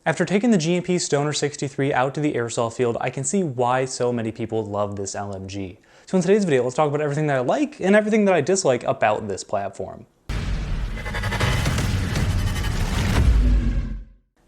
After taking the G&P Stoner 63 out to the airsoft field, I can see why so many people love this LMG. So in today's video, let's talk about everything that I like and everything that I dislike about this platform.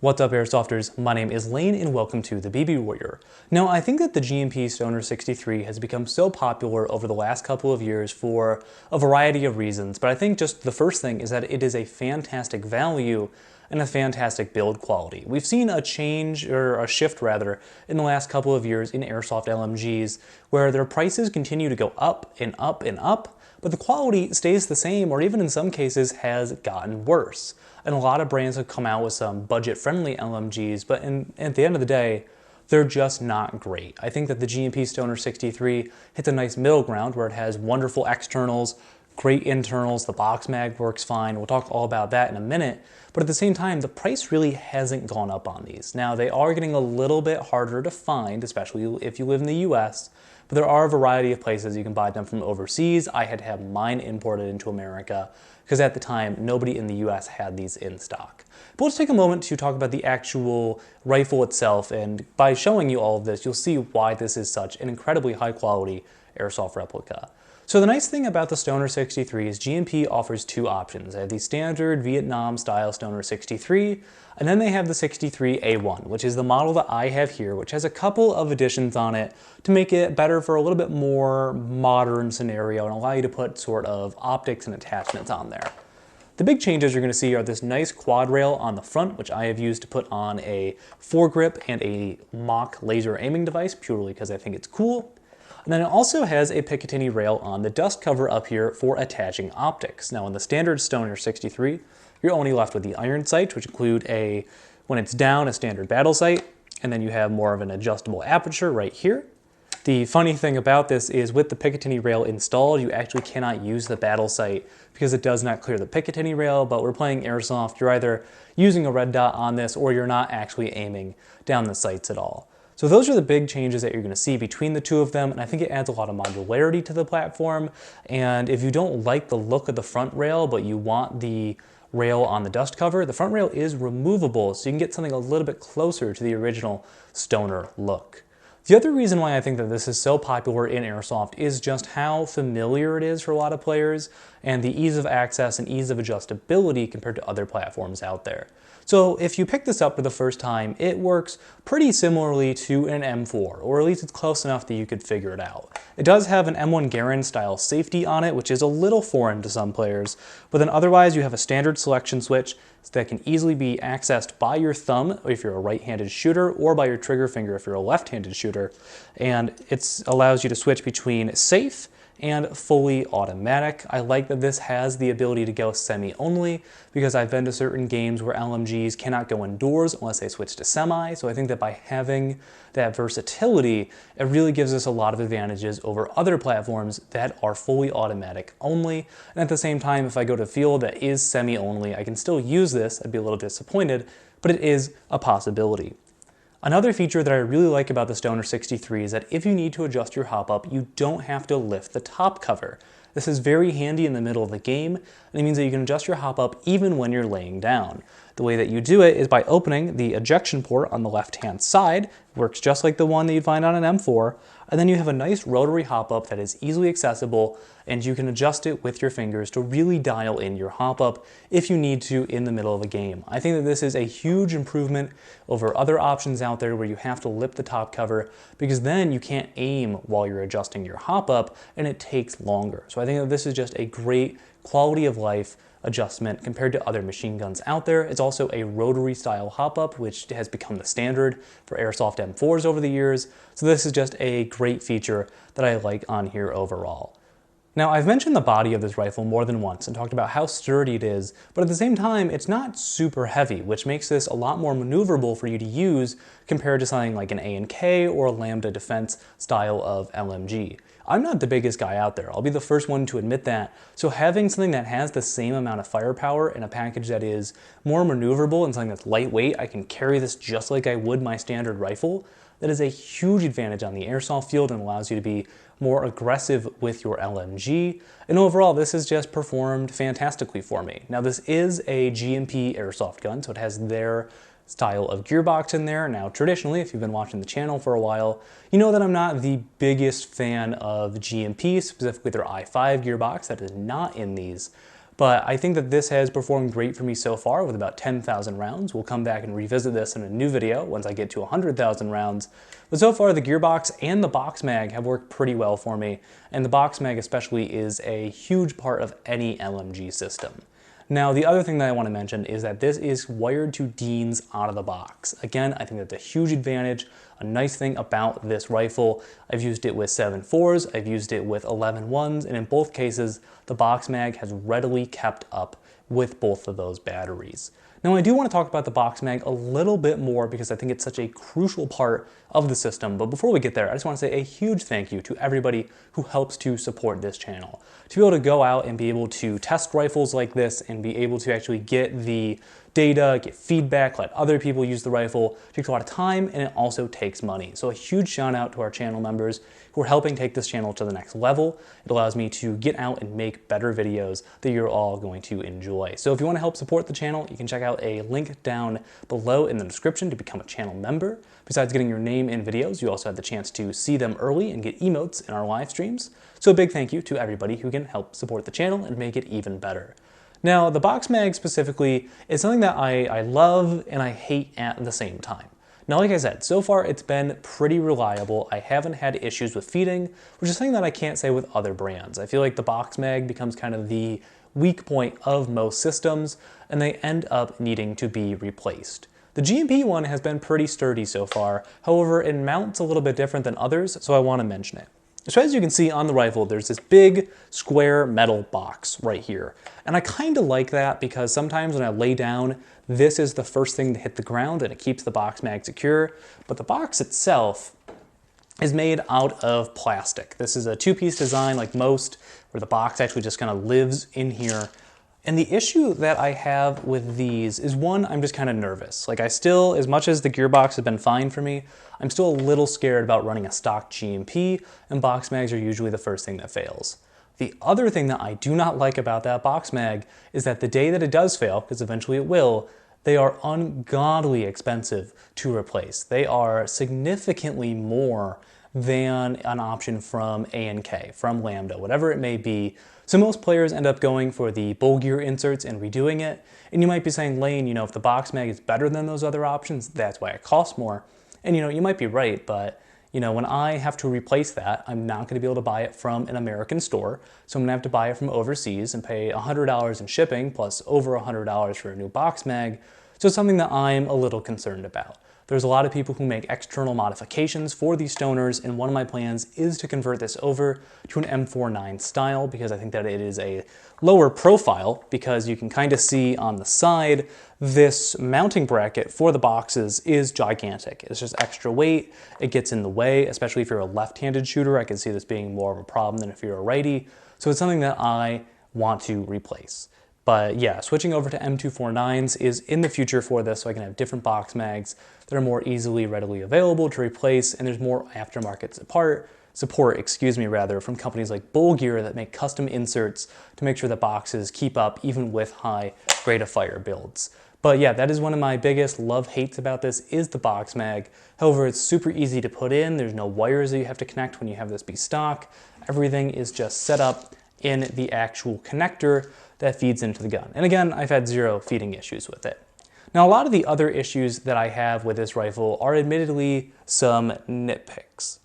What's up, Airsofters? My name is Lane and welcome to the BB Warrior. Now, I think that the G&P Stoner 63 has become so popular over the last couple of years for a variety of reasons, but I think just the first thing is that it is a fantastic value and a fantastic build quality. We've seen a change, or a shift rather, in the last couple of years in airsoft LMGs where their prices continue to go up and up and up, but the quality stays the same or even in some cases has gotten worse. And a lot of brands have come out with some budget-friendly LMGs, but at the end of the day, they're just not great. I think that the G&P Stoner 63 hits a nice middle ground where it has wonderful externals, great internals, the box mag works fine. We'll talk all about that in a minute. But at the same time, the price really hasn't gone up on these. Now, they are getting a little bit harder to find, especially if you live in the US, but there are a variety of places you can buy them from overseas. I had to have mine imported into America because at the time, nobody in the US had these in stock. But let's take a moment to talk about the actual rifle itself, and by showing you all of this, you'll see why this is such an incredibly high quality airsoft replica. So the nice thing about the Stoner 63 is G&P offers two options. They have the standard Vietnam style Stoner 63, and then they have the 63A1, which is the model that I have here, which has a couple of additions on it to make it better for a little bit more modern scenario and allow you to put sort of optics and attachments on there. The big changes you're going to see are this nice quad rail on the front, which I have used to put on a foregrip and a mock laser aiming device, purely because I think it's cool. And then it also has a Picatinny rail on the dust cover up here for attaching optics. Now in the standard Stoner 63, you're only left with the iron sights, which include when it's down, a standard battle sight, and then you have more of an adjustable aperture right here. The funny thing about this is with the Picatinny rail installed, you actually cannot use the battle sight because it does not clear the Picatinny rail, but we're playing airsoft, you're either using a red dot on this or you're not actually aiming down the sights at all. So those are the big changes that you're going to see between the two of them, and I think it adds a lot of modularity to the platform. And if you don't like the look of the front rail, but you want the rail on the dust cover, the front rail is removable, so you can get something a little bit closer to the original Stoner look. The other reason why I think that this is so popular in airsoft is just how familiar it is for a lot of players and the ease of access and ease of adjustability compared to other platforms out there. So if you pick this up for the first time, it works pretty similarly to an M4, or at least it's close enough that you could figure it out. It does have an M1 Garand style safety on it, which is a little foreign to some players, but then otherwise you have a standard selection switch that can easily be accessed by your thumb if you're a right-handed shooter, or by your trigger finger if you're a left-handed shooter, and it allows you to switch between safe and fully automatic. I like that this has the ability to go semi-only because I've been to certain games where LMGs cannot go indoors unless they switch to semi, so I think that by having that versatility, it really gives us a lot of advantages over other platforms that are fully automatic only. And at the same time, if I go to a field that is semi-only, I can still use this. I'd be a little disappointed, but it is a possibility. Another feature that I really like about the Stoner 63 is that if you need to adjust your hop up, you don't have to lift the top cover. This is very handy in the middle of the game, and it means that you can adjust your hop up even when you're laying down. The way that you do it is by opening the ejection port on the left-hand side. It works just like the one that you'd find on an M4, and then you have a nice rotary hop up that is easily accessible, and you can adjust it with your fingers to really dial in your hop up if you need to in the middle of a game. I think that this is a huge improvement over other options out there where you have to lift the top cover, because then you can't aim while you're adjusting your hop up and it takes longer. So I think that this is just a great quality of life adjustment compared to other machine guns out there. It's also a rotary style hop up, which has become the standard for airsoft M4s over the years. So this is just a great feature that I like on here overall. Now, I've mentioned the body of this rifle more than once and talked about how sturdy it is, but at the same time, it's not super heavy, which makes this a lot more maneuverable for you to use compared to something like an A&K or a Lambda Defense style of LMG. I'm not the biggest guy out there, I'll be the first one to admit that, so having something that has the same amount of firepower in a package that is more maneuverable and something that's lightweight, I can carry this just like I would my standard rifle, that is a huge advantage on the airsoft field and allows you to be more aggressive with your LMG. And overall, this has just performed fantastically for me. Now, this is a G&P airsoft gun, so it has their style of gearbox in there. Now, traditionally, if you've been watching the channel for a while, you know that I'm not the biggest fan of G&P, specifically their i5 gearbox that is not in these. But I think that this has performed great for me so far with about 10,000 rounds. We'll come back and revisit this in a new video once I get to 100,000 rounds. But so far, the gearbox and the box mag have worked pretty well for me, and the box mag especially is a huge part of any LMG system. Now, the other thing that I want to mention is that this is wired to Deans out of the box. Again, I think that's a huge advantage. A nice thing about this rifle, I've used it with 7.4s, I've used it with 11.1s, and in both cases, the box mag has readily kept up with both of those batteries. Now, I do want to talk about the box mag a little bit more because I think it's such a crucial part of the system. But before we get there, I just want to say a huge thank you to everybody who helps to support this channel. To be able to go out and be able to test rifles like this and be able to actually get the data, get feedback, let other people use the rifle, takes a lot of time, and it also takes money. So a huge shout out to our channel members who are helping take this channel to the next level. It allows me to get out and make better videos that you're all going to enjoy. So if you want to help support the channel, you can check out a link down below in the description to become a channel member. Besides getting your name in videos, you also have the chance to see them early and get emotes in our live streams. So a big thank you to everybody who can help support the channel and make it even better. Now, the box mag specifically is something that I love and I hate at the same time. Now, like I said, so far it's been pretty reliable. I haven't had issues with feeding, which is something that I can't say with other brands. I feel like the box mag becomes kind of the weak point of most systems, and they end up needing to be replaced. The G&P one has been pretty sturdy so far. However, it mounts a little bit different than others, so I want to mention it. So as you can see on the rifle, there's this big square metal box right here. And I kind of like that because sometimes when I lay down, this is the first thing to hit the ground and it keeps the box mag secure. But the box itself is made out of plastic. This is a two-piece design like most, where the box actually just kind of lives in here. And the issue that I have with these is, one, I'm just kind of nervous. Like, I still, as much as the gearbox has been fine for me, I'm still a little scared about running a stock G&P, and box mags are usually the first thing that fails. The other thing that I do not like about that box mag is that the day that it does fail, because eventually it will, they are ungodly expensive to replace. They are significantly more than an option from A&K, from Lambda, whatever it may be. So most players end up going for the bull gear inserts and redoing it. And you might be saying, Lane, if the box mag is better than those other options, that's why it costs more. And you might be right, but when I have to replace that, I'm not going to be able to buy it from an American store. So I'm going to have to buy it from overseas and pay $100 in shipping plus over $100 for a new box mag. So it's something that I'm a little concerned about. There's a lot of people who make external modifications for these stoners, and one of my plans is to convert this over to an M49 style because I think that it is a lower profile, because you can kind of see on the side this mounting bracket for the boxes is gigantic. It's just extra weight. It gets in the way, especially if you're a left-handed shooter. I can see this being more of a problem than if you're a righty. So it's something that I want to replace. But yeah, switching over to M249s is in the future for this, so I can have different box mags that are more readily available to replace, and there's more aftermarket support, from companies like Bull Gear that make custom inserts to make sure that boxes keep up even with high rate of fire builds. But yeah, that is one of my biggest love-hates about this is the box mag. However, it's super easy to put in. There's no wires that you have to connect when you have this be stock. Everything is just set up in the actual connector that feeds into the gun. And again, I've had zero feeding issues with it. Now, a lot of the other issues that I have with this rifle are admittedly some nitpicks.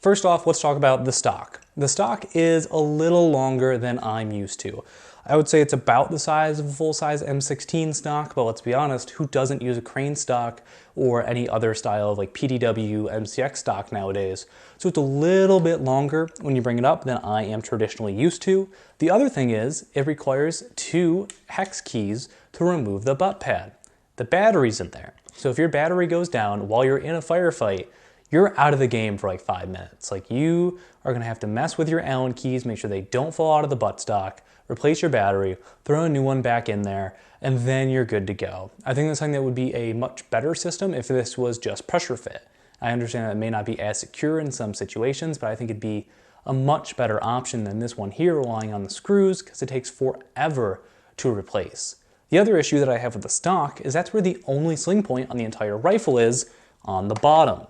First off, let's talk about the stock. The stock is a little longer than I'm used to. I would say it's about the size of a full-size M16 stock, but let's be honest, who doesn't use a crane stock or any other style of like PDW, MCX stock nowadays? So it's a little bit longer when you bring it up than I am traditionally used to. The other thing is it requires 2 hex keys to remove the butt pad. The battery's in there. So if your battery goes down while you're in a firefight, you're out of the game for like 5 minutes. Like, you are gonna have to mess with your Allen keys, make sure they don't fall out of the buttstock, replace your battery, throw a new one back in there, and then you're good to go. I think that's something that would be a much better system if this was just pressure fit. I understand that it may not be as secure in some situations, but I think it'd be a much better option than this one here relying on the screws because it takes forever to replace. The other issue that I have with the stock is that's where the only sling point on the entire rifle is, on the bottom.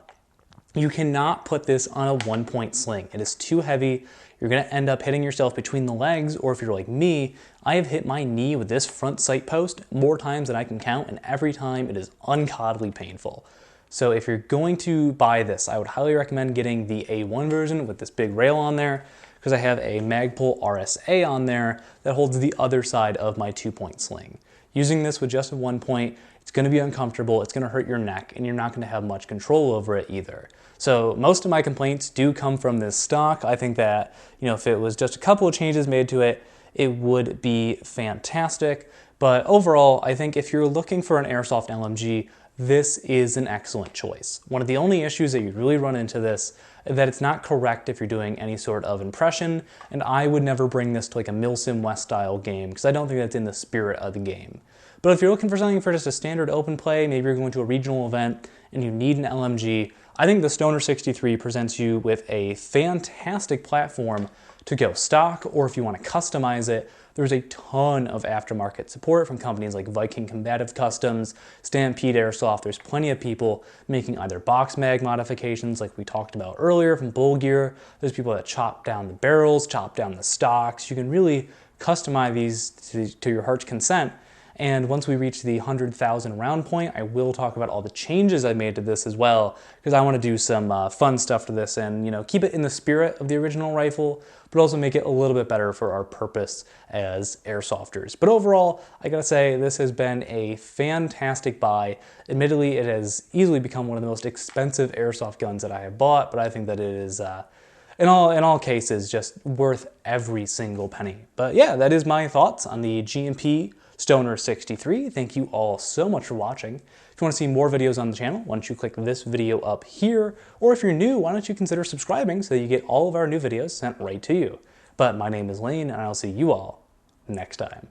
You cannot put this on a 1-point sling. It is too heavy. You're gonna end up hitting yourself between the legs, or if you're like me, I have hit my knee with this front sight post more times than I can count, and every time it is ungodly painful. So if you're going to buy this, I would highly recommend getting the A1 version with this big rail on there, because I have a Magpul RSA on there that holds the other side of my 2-point sling. Using this with just a 1-point, it's gonna be uncomfortable, it's gonna hurt your neck, and you're not gonna have much control over it either. So most of my complaints do come from this stock. I think that, if it was just a couple of changes made to it, it would be fantastic. But overall, I think if you're looking for an airsoft LMG, this is an excellent choice. One of the only issues that you really run into this is that it's not correct if you're doing any sort of impression, and I would never bring this to like a Milsim West style game, because I don't think that's in the spirit of the game. But if you're looking for something for just a standard open play, maybe you're going to a regional event and you need an LMG, I think the Stoner 63 presents you with a fantastic platform to go stock, or if you want to customize it, there's a ton of aftermarket support from companies like Viking Combative Customs, Stampede Airsoft. There's plenty of people making either box mag modifications like we talked about earlier from Bull Gear. There's people that chop down the barrels, chop down the stocks. You can really customize these to your heart's consent. And once we reach the 100,000 round point, I will talk about all the changes I made to this as well, because I want to do some fun stuff to this and keep it in the spirit of the original rifle, but also make it a little bit better for our purpose as airsofters. But overall, I gotta say, this has been a fantastic buy. Admittedly, it has easily become one of the most expensive airsoft guns that I have bought, but I think that it is in all cases just worth every single penny. But yeah, that is my thoughts on the G&P Stoner 63. Thank you all so much for watching. If you want to see more videos on the channel, why don't you click this video up here, or if you're new, why don't you consider subscribing so that you get all of our new videos sent right to you. But my name is Lane, and I'll see you all next time.